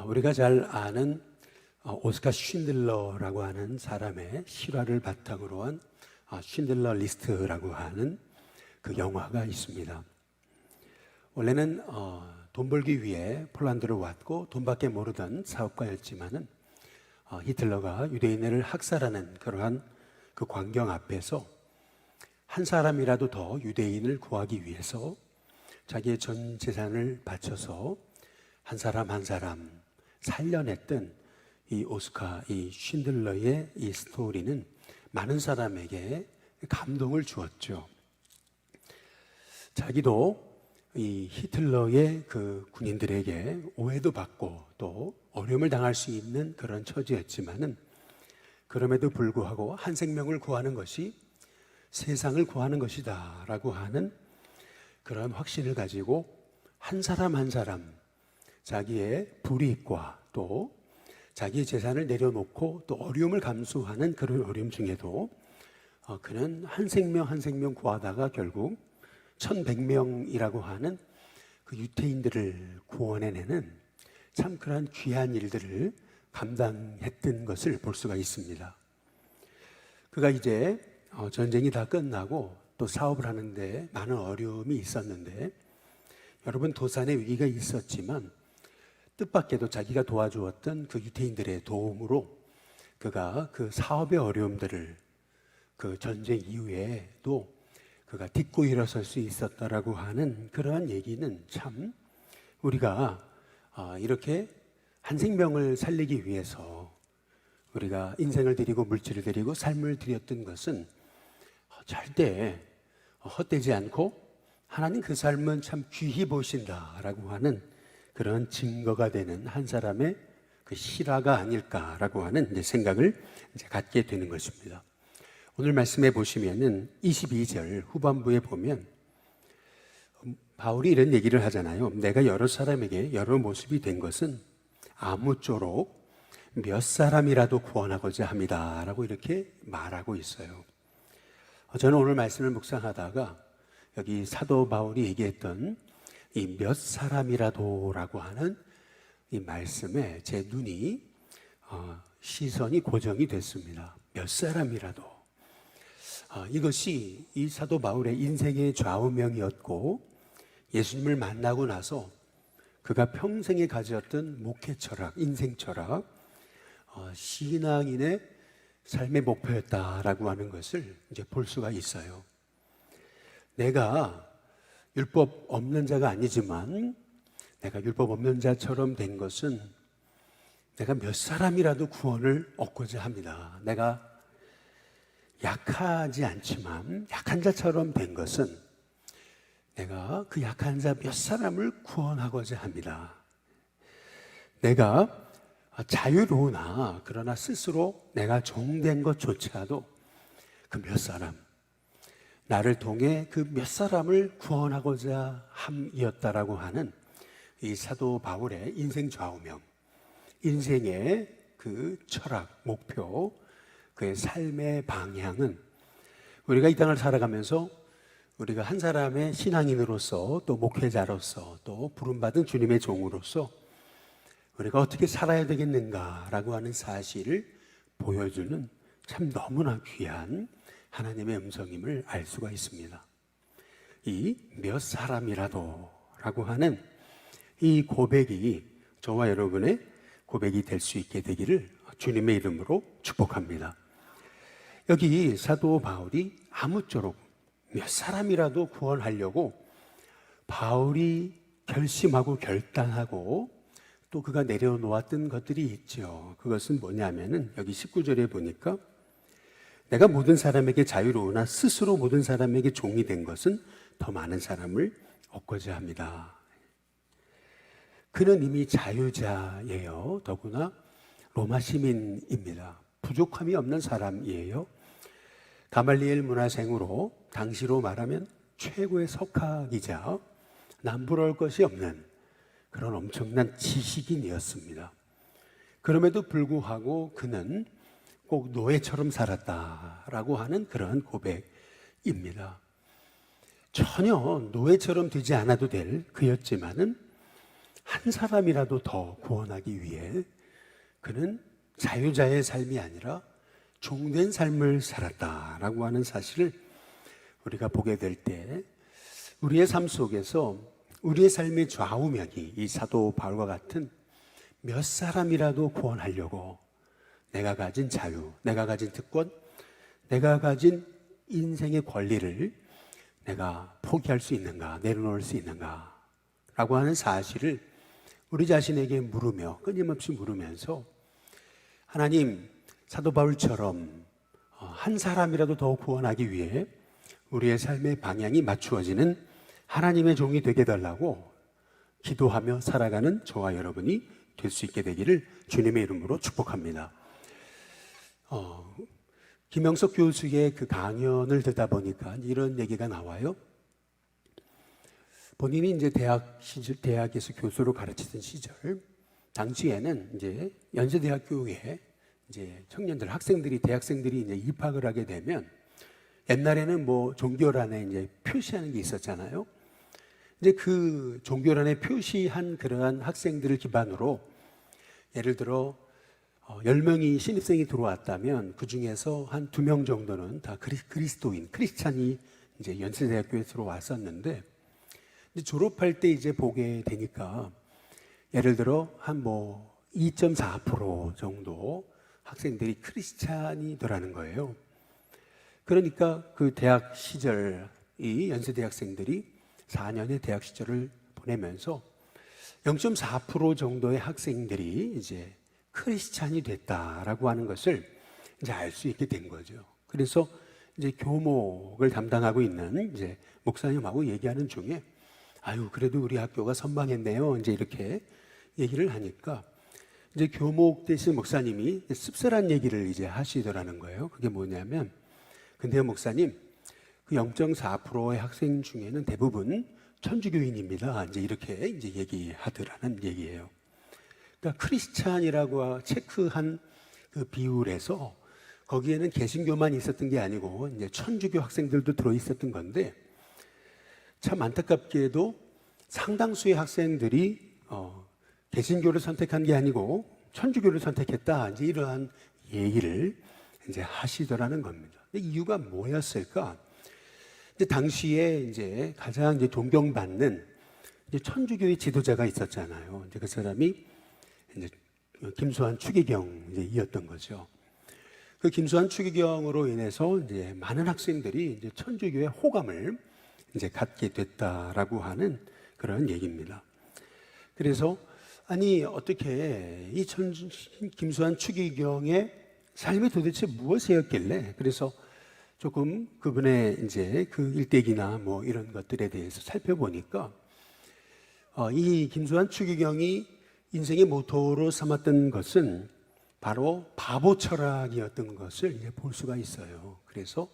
우리가 잘 아는 오스카 쉰들러라고 하는 사람의 실화를 바탕으로 한 쉰들러 리스트라고 하는 그 영화가 있습니다. 원래는 돈 벌기 위해 폴란드로 왔고 돈밖에 모르던 사업가였지만은 히틀러가 유대인을 학살하는 그러한 그 광경 앞에서 한 사람이라도 더 유대인을 구하기 위해서 자기의 전 재산을 바쳐서 한 사람 한 사람 살려냈던 이 오스카 이 쉰들러의 이 스토리는 많은 사람에게 감동을 주었죠. 자기도 이 히틀러의 그 군인들에게 오해도 받고 또 어려움을 당할 수 있는 그런 처지였지만은 그럼에도 불구하고 한 생명을 구하는 것이 세상을 구하는 것이다 라고 하는 그런 확신을 가지고 한 사람 한 사람 자기의 불이익과 또 자기의 재산을 내려놓고 또 어려움을 감수하는 그런 어려움 중에도 그는 한 생명 한 생명 구하다가 결국 1100명이라고 하는 그 유태인들을 구원해내는 참 그런 귀한 일들을 감당했던 것을 볼 수가 있습니다. 그가 이제 전쟁이 다 끝나고 또 사업을 하는데 많은 어려움이 있었는데 여러분 도산의 위기가 있었지만 뜻밖에도 자기가 도와주었던 그 유태인들의 도움으로 그가 그 사업의 어려움들을 그 전쟁 이후에도 그가 딛고 일어설 수 있었다라고 하는 그러한 얘기는 참 우리가 이렇게 한 생명을 살리기 위해서 우리가 인생을 드리고 물질을 드리고 삶을 드렸던 것은 절대 헛되지 않고 하나님 그 삶은 참 귀히 보신다라고 하는 그런 증거가 되는 한 사람의 그 실화가 아닐까라고 하는 이제 생각을 이제 갖게 되는 것입니다. 오늘 말씀해 보시면은 22절 후반부에 보면 바울이 이런 얘기를 하잖아요. 내가 여러 사람에게 여러 모습이 된 것은 아무쪼록 몇 사람이라도 구원하고자 합니다 라고 이렇게 말하고 있어요. 저는 오늘 말씀을 묵상하다가 여기 사도 바울이 얘기했던 이 몇 사람이라도라고 하는 이 말씀에 제 눈이 시선이 고정이 됐습니다. 몇 사람이라도 이것이 이 사도 바울의 인생의 좌우명이었고 예수님을 만나고 나서 그가 평생에 가졌던 목회 철학, 인생 철학, 신앙인의 삶의 목표였다라고 하는 것을 이제 볼 수가 있어요. 내가 율법 없는 자가 아니지만 내가 율법 없는 자처럼 된 것은 내가 몇 사람이라도 구원을 얻고자 합니다. 내가 약하지 않지만 약한 자처럼 된 것은 내가 그 약한 자 몇 사람을 구원하고자 합니다. 내가 자유로우나 그러나 스스로 내가 종된 것조차도 그 몇 사람 나를 통해 그 몇 사람을 구원하고자 함이었다라고 하는 이 사도 바울의 인생 좌우명, 인생의 그 철학, 목표, 그의 삶의 방향은 우리가 이 땅을 살아가면서 우리가 한 사람의 신앙인으로서 또 목회자로서 또 부름받은 주님의 종으로서 우리가 어떻게 살아야 되겠는가라고 하는 사실을 보여주는 참 너무나 귀한 하나님의 음성임을 알 수가 있습니다. 이 몇 사람이라도 라고 하는 이 고백이 저와 여러분의 고백이 될 수 있게 되기를 주님의 이름으로 축복합니다. 여기 사도 바울이 아무쪼록 몇 사람이라도 구원하려고 바울이 결심하고 결단하고 또 그가 내려놓았던 것들이 있죠. 그것은 뭐냐면은 여기 19절에 보니까 내가 모든 사람에게 자유로우나 스스로 모든 사람에게 종이 된 것은 더 많은 사람을 얻고자 합니다. 그는 이미 자유자예요. 더구나 로마 시민입니다. 부족함이 없는 사람이에요. 가말리엘 문화생으로 당시로 말하면 최고의 석학이자 남부러울 것이 없는 그런 엄청난 지식인이었습니다. 그럼에도 불구하고 그는 꼭 노예처럼 살았다라고 하는 그런 고백입니다. 전혀 노예처럼 되지 않아도 될 그였지만은 한 사람이라도 더 구원하기 위해 그는 자유자의 삶이 아니라 종된 삶을 살았다라고 하는 사실을 우리가 보게 될 때 우리의 삶 속에서 우리의 삶의 좌우명이 이 사도 바울과 같은 몇 사람이라도 구원하려고 내가 가진 자유, 내가 가진 특권, 내가 가진 인생의 권리를 내가 포기할 수 있는가, 내려놓을 수 있는가 라고 하는 사실을 우리 자신에게 물으며 끊임없이 물으면서 하나님, 사도 바울처럼 한 사람이라도 더 구원하기 위해 우리의 삶의 방향이 맞추어지는 하나님의 종이 되게 달라고 기도하며 살아가는 저와 여러분이 될 수 있게 되기를 주님의 이름으로 축복합니다. 김영석 교수의 그 강연을 듣다 보니까 이런 얘기가 나와요. 본인이 이제 대학에서 교수로 가르치던 시절, 당시에는 이제 연세대학교에 이제 청년들, 학생들이, 대학생들이 이제 입학을 하게 되면 옛날에는 뭐 종교란에 이제 표시하는 게 있었잖아요. 이제 그 종교란에 표시한 그러한 학생들을 기반으로 예를 들어 10명이 신입생이 들어왔다면 그 중에서 한 2명 정도는 다 그리스도인, 크리스찬이 이제 연세대학교에 들어왔었는데 이제 졸업할 때 이제 보게 되니까 예를 들어 한 뭐 2.4% 정도 학생들이 크리스찬이더라는 거예요. 그러니까 그 대학 시절 이 연세대학생들이 4년의 대학 시절을 보내면서 0.4% 정도의 학생들이 이제 크리스찬이 됐다라고 하는 것을 이제 알 수 있게 된 거죠. 그래서 이제 교목을 담당하고 있는 이제 목사님하고 얘기하는 중에 아유, 그래도 우리 학교가 선방했네요. 이제 이렇게 얘기를 하니까 이제 교목 대신 목사님이 씁쓸한 얘기를 이제 하시더라는 거예요. 그게 뭐냐면, 근데요, 목사님, 그 0.4%의 학생 중에는 대부분 천주교인입니다. 이제 이렇게 이제 얘기하더라는 얘기예요. 그러니까 크리스찬이라고 체크한 그 비율에서 거기에는 개신교만 있었던 게 아니고 이제 천주교 학생들도 들어 있었던 건데 참 안타깝게도 상당수의 학생들이 개신교를 선택한 게 아니고 천주교를 선택했다. 이제 이러한 얘기를 이제 하시더라는 겁니다. 이유가 뭐였을까? 이제 당시에 이제 가장 이제 존경받는 이제 천주교의 지도자가 있었잖아요. 이제 그 사람이 이제 김수환 추기경이었던 거죠. 그 김수환 추기경으로 인해서 이제 많은 학생들이 이제 천주교의 호감을 이제 갖게 됐다라고 하는 그런 얘기입니다. 그래서 아니 어떻게 이 김수환 추기경의 삶이 도대체 무엇이었길래 그래서 조금 그분의 이제 그 일대기나 뭐 이런 것들에 대해서 살펴보니까 이 김수환 추기경이 인생의 모토로 삼았던 것은 바로 바보 철학이었던 것을 이제 볼 수가 있어요. 그래서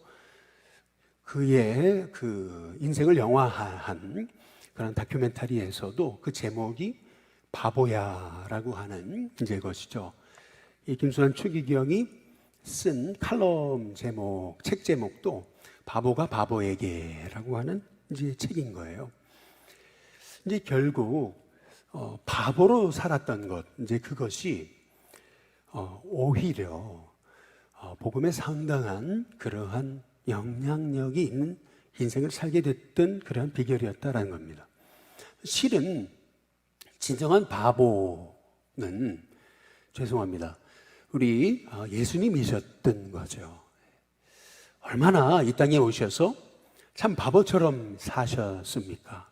그의 그 인생을 영화화한 그런 다큐멘터리에서도 그 제목이 바보야라고 하는 이제 것이죠. 이 김수환 추기경이 쓴 칼럼 제목, 책 제목도 바보가 바보에게라고 하는 이제 책인 거예요. 이제 결국 바보로 살았던 것, 이제 그것이 오히려 복음에 상당한 그러한 영향력이 있는 인생을 살게 됐던 그러한 비결이었다라는 겁니다. 실은 진정한 바보는 죄송합니다. 우리 예수님이셨던 거죠. 얼마나 이 땅에 오셔서 참 바보처럼 사셨습니까?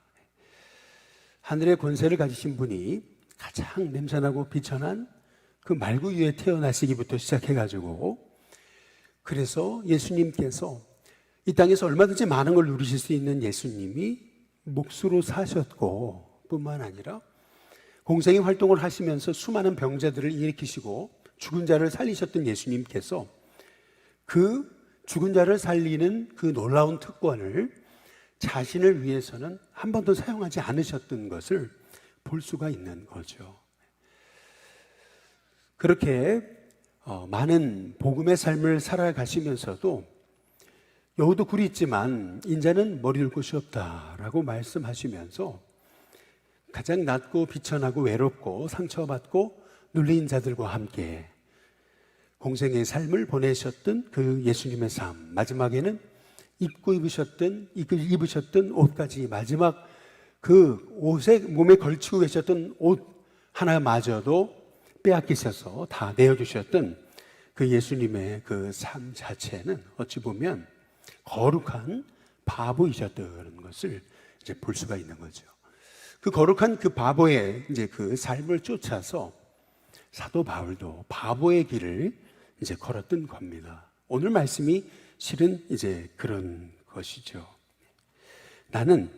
하늘의 권세를 가지신 분이 가장 냄새나고 비천한 그 말구 위에 태어나시기부터 시작해가지고 그래서 예수님께서 이 땅에서 얼마든지 많은 걸 누리실 수 있는 예수님이 몫으로 사셨고 뿐만 아니라 공생의 활동을 하시면서 수많은 병자들을 일으키시고 죽은 자를 살리셨던 예수님께서 그 죽은 자를 살리는 그 놀라운 특권을 자신을 위해서는 한 번도 사용하지 않으셨던 것을 볼 수가 있는 거죠. 그렇게 많은 복음의 삶을 살아가시면서도 여우도 굴이 있지만 인자는 머리 둘 곳이 없다라고 말씀하시면서 가장 낮고 비천하고 외롭고 상처받고 눌린 자들과 함께 공생의 삶을 보내셨던 그 예수님의 삶, 마지막에는 입으셨던 옷까지, 마지막 그 옷에 몸에 걸치고 계셨던 옷 하나마저도 빼앗기셔서 다 내어주셨던 그 예수님의 그 삶 자체는 어찌 보면 거룩한 바보이셨다는 것을 이제 볼 수가 있는 거죠. 그 거룩한 그 바보의 이제 그 삶을 쫓아서 사도 바울도 바보의 길을 이제 걸었던 겁니다. 오늘 말씀이 실은 이제 그런 것이죠. 나는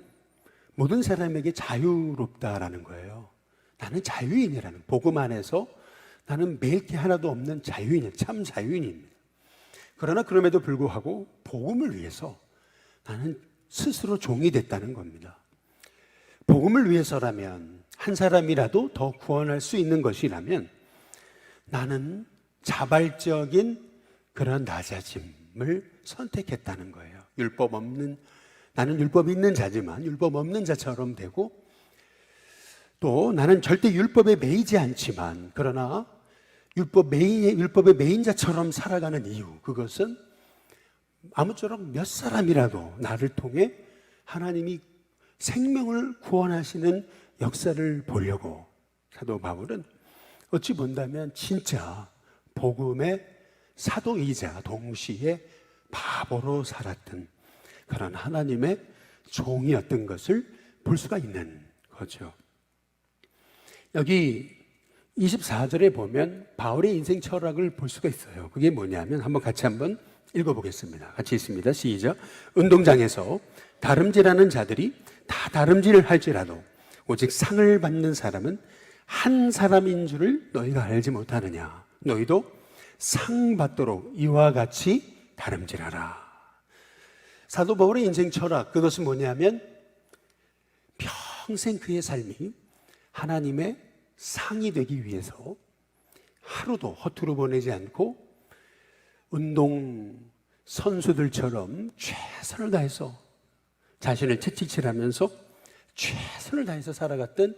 모든 사람에게 자유롭다라는 거예요. 나는 자유인이라는, 복음 안에서 나는 매일 게 하나도 없는 자유인이에요. 참 자유인입니다. 그러나 그럼에도 불구하고 복음을 위해서 나는 스스로 종이 됐다는 겁니다. 복음을 위해서라면, 한 사람이라도 더 구원할 수 있는 것이라면 나는 자발적인 그런 낮아짐을 선택했다는 거예요. 나는 율법 있는 자지만 율법 없는 자처럼 되고, 또 나는 절대 율법에 매이지 않지만 그러나 율법의 매인자처럼 살아가는 이유, 그것은 아무쪼록 몇 사람이라도 나를 통해 하나님이 생명을 구원하시는 역사를 보려고 사도 바울은 어찌 본다면 진짜 복음의 사도이자 동시에 바보로 살았던 그런 하나님의 종이었던 것을 볼 수가 있는 거죠. 여기 24절에 보면 바울의 인생 철학을 볼 수가 있어요. 그게 뭐냐면 같이 한번 읽어보겠습니다. 같이 있습니다. 시작. 운동장에서 다름질하는 자들이 다 다름질을 할지라도 오직 상을 받는 사람은 한 사람인 줄을 너희가 알지 못하느냐. 너희도 상 받도록 이와 같이 다름질하라. 사도 바울의 인생 철학, 그것은 뭐냐면 평생 그의 삶이 하나님의 상이 되기 위해서 하루도 허투루 보내지 않고 운동 선수들처럼 최선을 다해서 자신을 채찍질하면서 최선을 다해서 살아갔던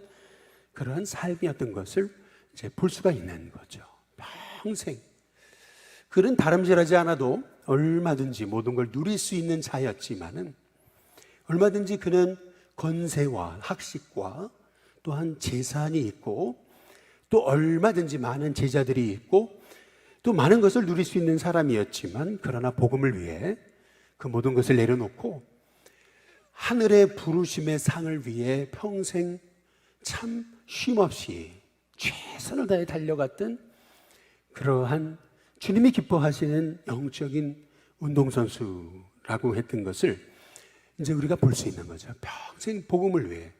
그러한 삶이었던 것을 이제 볼 수가 있는 거죠. 평생. 그는 다름질하지 않아도 얼마든지 모든 걸 누릴 수 있는 자였지만은 얼마든지 그는 권세와 학식과 또한 재산이 있고 또 얼마든지 많은 제자들이 있고 또 많은 것을 누릴 수 있는 사람이었지만, 그러나 복음을 위해 그 모든 것을 내려놓고 하늘의 부르심의 상을 위해 평생 참 쉼없이 최선을 다해 달려갔던 그러한 주님이 기뻐하시는 영적인 운동선수라고 했던 것을 이제 우리가 볼 수 있는 거죠. 평생 복음을 위해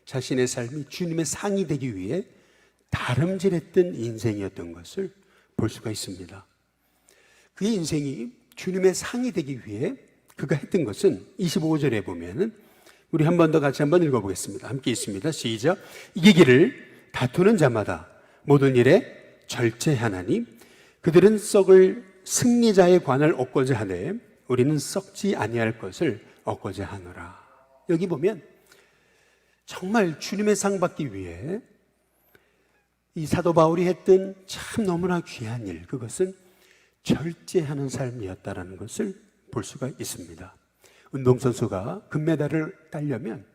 자신의 삶이 주님의 상이 되기 위해 다름질했던 인생이었던 것을 볼 수가 있습니다. 그의 인생이 주님의 상이 되기 위해 그가 했던 것은 25절에 보면은 우리 한 번 더 같이 한번 읽어보겠습니다. 함께 있습니다. 시작. 이기기를 다투는 자마다 모든 일에 절제하나니 그들은 썩을 승리자의 관을 얻고자 하되 우리는 썩지 아니할 것을 얻고자 하노라. 여기 보면 정말 주님의 상 받기 위해 이 사도 바울이 했던 참 너무나 귀한 일, 그것은 절제하는 삶이었다는 것을 볼 수가 있습니다. 운동선수가 금메달을 따려면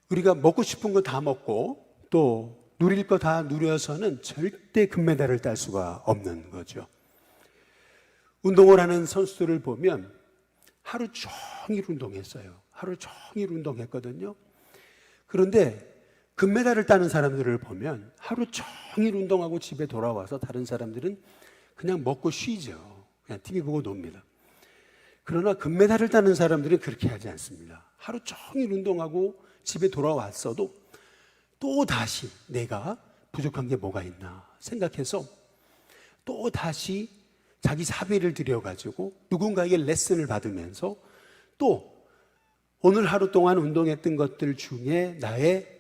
우리가 먹고 싶은 거 다 먹고 또 누릴 거 다 누려서는 절대 금메달을 딸 수가 없는 거죠. 운동을 하는 선수들을 보면 하루 종일 운동했어요. 하루 종일 운동했거든요. 그런데 금메달을 따는 사람들을 보면 하루 종일 운동하고 집에 돌아와서 다른 사람들은 그냥 먹고 쉬죠. 그냥 TV 보고 놉니다. 그러나 금메달을 따는 사람들은 그렇게 하지 않습니다. 하루 종일 운동하고 집에 돌아왔어도 또 다시 내가 부족한 게 뭐가 있나 생각해서 또 다시 자기 사비를 들여가지고 누군가에게 레슨을 받으면서 또 오늘 하루 동안 운동했던 것들 중에 나의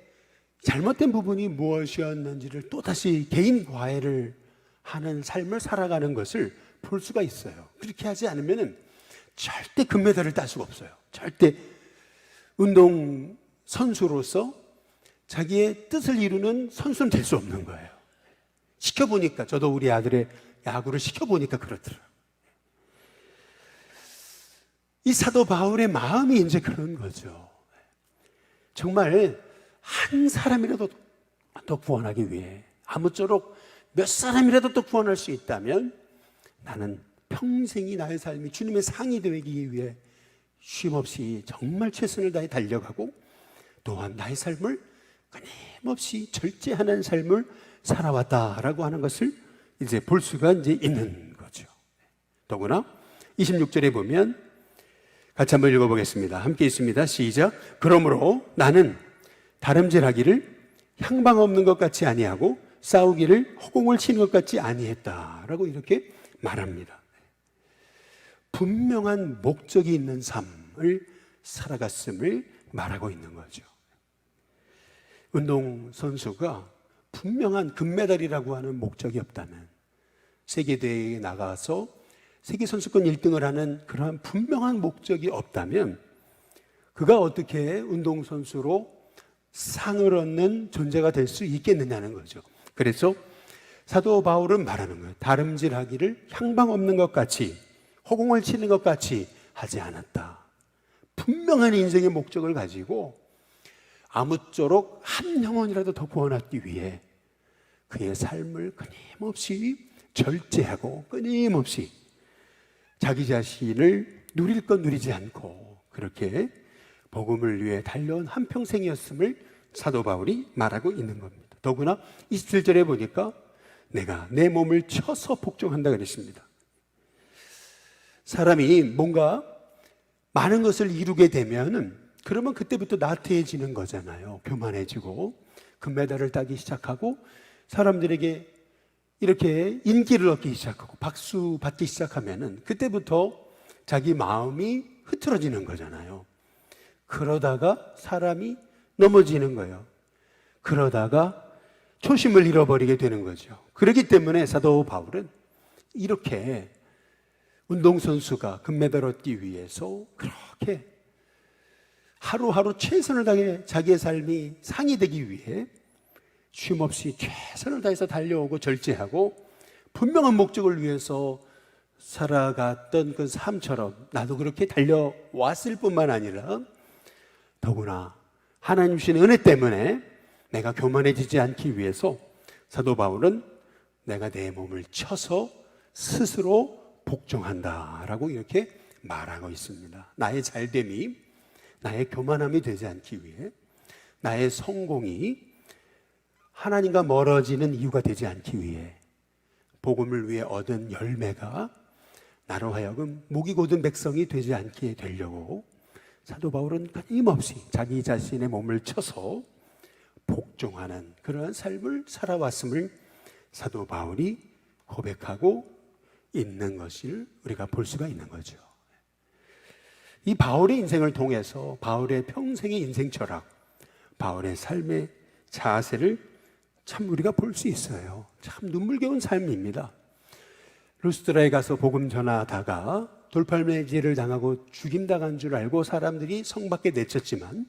잘못된 부분이 무엇이었는지를 또다시 개인 과외를 하는 삶을 살아가는 것을 볼 수가 있어요. 그렇게 하지 않으면 절대 금메달을 딸 수가 없어요. 절대 운동 선수로서 자기의 뜻을 이루는 선수는 될 수 없는 거예요. 시켜보니까, 저도 우리 아들의 야구를 시켜보니까 그렇더라고요. 이 사도 바울의 마음이 이제 그런 거죠. 정말 한 사람이라도 더 구원하기 위해, 아무쪼록 몇 사람이라도 또 구원할 수 있다면 나는 평생이 나의 삶이 주님의 상이 되기 위해 쉼없이 정말 최선을 다해 달려가고, 또한 나의 삶을 끊임없이 절제하는 삶을 살아왔다라고 하는 것을 이제 볼 수가 이제 있는 거죠. 더구나 26절에 보면 같이 한번 읽어보겠습니다. 함께 있습니다. 시작. 그러므로 나는 다름질하기를 향방 없는 것 같이 아니하고 싸우기를 허공을 치는 것 같이 아니했다라고 이렇게 말합니다. 분명한 목적이 있는 삶을 살아갔음을 말하고 있는 거죠. 운동선수가 분명한 금메달이라고 하는 목적이 없다면, 세계대회에 나가서 세계선수권 1등을 하는 그러한 분명한 목적이 없다면 그가 어떻게 운동선수로 상을 얻는 존재가 될 수 있겠느냐는 거죠. 그래서 사도 바울은 말하는 거예요. 다름질하기를 향방 없는 것 같이, 허공을 치는 것 같이 하지 않았다. 분명한 인생의 목적을 가지고 아무쪼록 한 영혼이라도 더 구원하기 위해 그의 삶을 끊임없이 절제하고 끊임없이 자기 자신을 누릴 것 누리지 않고 그렇게 복음을 위해 달려온 한평생이었음을 사도 바울이 말하고 있는 겁니다. 더구나 27절에 보니까 내가 내 몸을 쳐서 복종한다 그랬습니다. 사람이 뭔가 많은 것을 이루게 되면은 그러면 그때부터 나태해지는 거잖아요. 교만해지고 금메달을 따기 시작하고 사람들에게 이렇게 인기를 얻기 시작하고 박수 받기 시작하면은 그때부터 자기 마음이 흐트러지는 거잖아요. 그러다가 사람이 넘어지는 거예요. 그러다가 초심을 잃어버리게 되는 거죠. 그렇기 때문에 사도 바울은 이렇게 운동선수가 금메달 얻기 위해서 그렇게 하루하루 최선을 다해 자기의 삶이 상이 되기 위해 쉼없이 최선을 다해서 달려오고 절제하고 분명한 목적을 위해서 살아갔던 그 삶처럼 나도 그렇게 달려왔을 뿐만 아니라 더구나 하나님 주신 은혜 때문에 내가 교만해지지 않기 위해서 사도 바울은 내가 내 몸을 쳐서 스스로 복종한다라고 이렇게 말하고 있습니다. 나의 잘됨이 나의 교만함이 되지 않기 위해, 나의 성공이 하나님과 멀어지는 이유가 되지 않기 위해, 복음을 위해 얻은 열매가 나로 하여금 목이 곧은 백성이 되지 않게 되려고 사도 바울은 끊임없이 자기 자신의 몸을 쳐서 복종하는 그러한 삶을 살아왔음을 사도 바울이 고백하고 있는 것을 우리가 볼 수가 있는 거죠. 이 바울의 인생을 통해서 바울의 평생의 인생 철학, 바울의 삶의 자세를 참 우리가 볼 수 있어요. 참 눈물겨운 삶입니다. 루스드라에 가서 복음 전하다가 돌팔매질을 당하고 죽임당한 줄 알고 사람들이 성 밖에 내쳤지만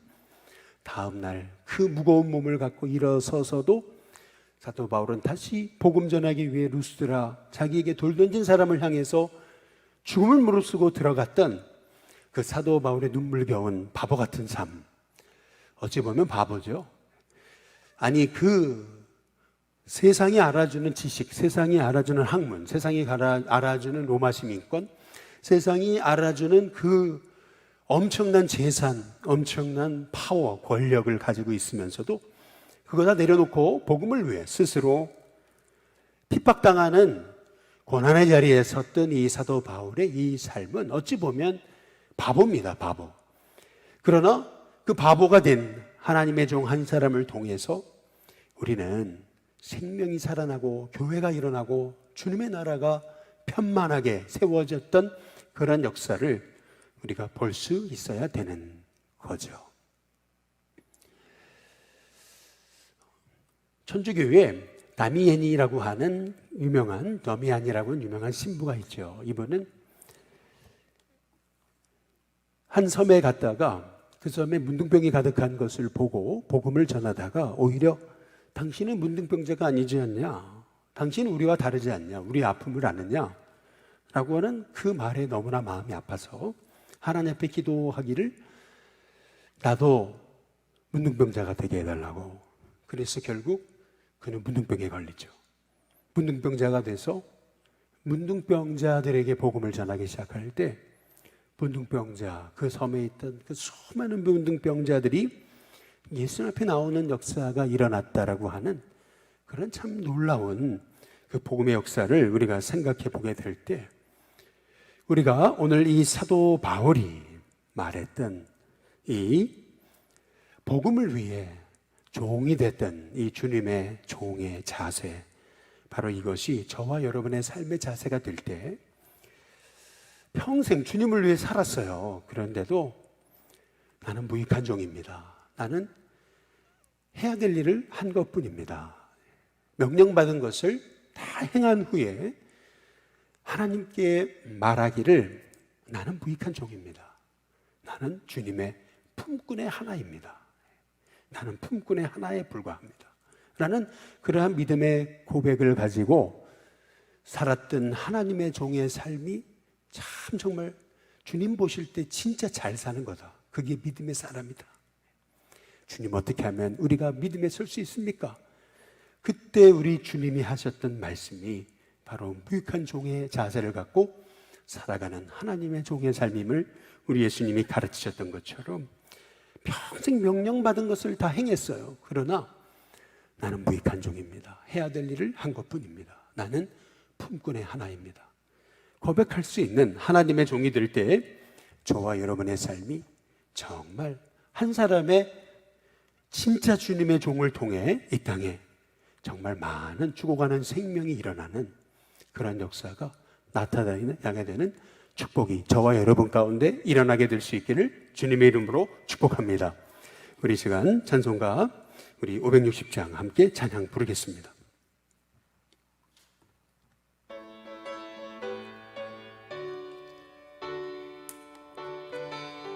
다음날 그 무거운 몸을 갖고 일어서서도 사도 바울은 다시 복음 전하기 위해 루스드라, 자기에게 돌 던진 사람을 향해서 죽음을 무릅쓰고 들어갔던 그 사도 바울의 눈물겨운 바보 같은 삶, 어찌 보면 바보죠. 아니 그 세상이 알아주는 지식, 세상이 알아주는 학문, 세상이 알아주는 로마 시민권, 세상이 알아주는 그 엄청난 재산, 엄청난 파워, 권력을 가지고 있으면서도 그거 다 내려놓고 복음을 위해 스스로 핍박당하는 고난의 자리에 섰던 이 사도 바울의 이 삶은 어찌 보면 바보입니다, 바보. 그러나 그 바보가 된 하나님의 종 한 사람을 통해서 우리는 생명이 살아나고 교회가 일어나고 주님의 나라가 편만하게 세워졌던 그런 역사를 우리가 볼 수 있어야 되는 거죠. 천주교에 다미안이라고 하는 유명한 신부가 있죠. 이분은 한 섬에 갔다가 그 섬에 문둥병이 가득한 것을 보고 복음을 전하다가 오히려 당신은 문둥병자가 아니지 않냐? 당신은 우리와 다르지 않냐? 우리 아픔을 아느냐? 라고 하는 그 말에 너무나 마음이 아파서 하나님 앞에 기도하기를 나도 문둥병자가 되게 해달라고. 그래서 결국 그는 문둥병에 걸리죠. 문둥병자가 돼서 문둥병자들에게 복음을 전하기 시작할 때 문둥병자, 그 섬에 있던 그 수많은 문둥병자들이 예수 앞에 나오는 역사가 일어났다라고 하는 그런 참 놀라운 그 복음의 역사를 우리가 생각해 보게 될 때 우리가 오늘 이 사도 바울이 말했던 이 복음을 위해 종이 됐던 이 주님의 종의 자세, 바로 이것이 저와 여러분의 삶의 자세가 될 때 평생 주님을 위해 살았어요. 그런데도 나는 무익한 종입니다. 나는 해야 될 일을 한 것뿐입니다. 명령받은 것을 다 행한 후에 하나님께 말하기를 나는 무익한 종입니다. 나는 주님의 품꾼의 하나입니다. 나는 품꾼의 하나에 불과합니다. 라는 그러한 믿음의 고백을 가지고 살았던 하나님의 종의 삶이 참 정말 주님 보실 때 진짜 잘 사는 거다. 그게 믿음의 사람이다. 주님 어떻게 하면 우리가 믿음에 설 수 있습니까? 그때 우리 주님이 하셨던 말씀이 바로 무익한 종의 자세를 갖고 살아가는 하나님의 종의 삶임을 우리 예수님이 가르치셨던 것처럼 평생 명령받은 것을 다 행했어요. 그러나 나는 무익한 종입니다. 해야 될 일을 한 것뿐입니다. 나는 품꾼의 하나입니다. 고백할 수 있는 하나님의 종이 될 때 저와 여러분의 삶이 정말 한 사람의 진짜 주님의 종을 통해 이 땅에 정말 많은 죽어가는 생명이 일어나는 그런 역사가 나타나게 되는 축복이 저와 여러분 가운데 일어나게 될 수 있기를 주님의 이름으로 축복합니다. 우리 시간 찬송가 우리 560장 함께 찬양 부르겠습니다.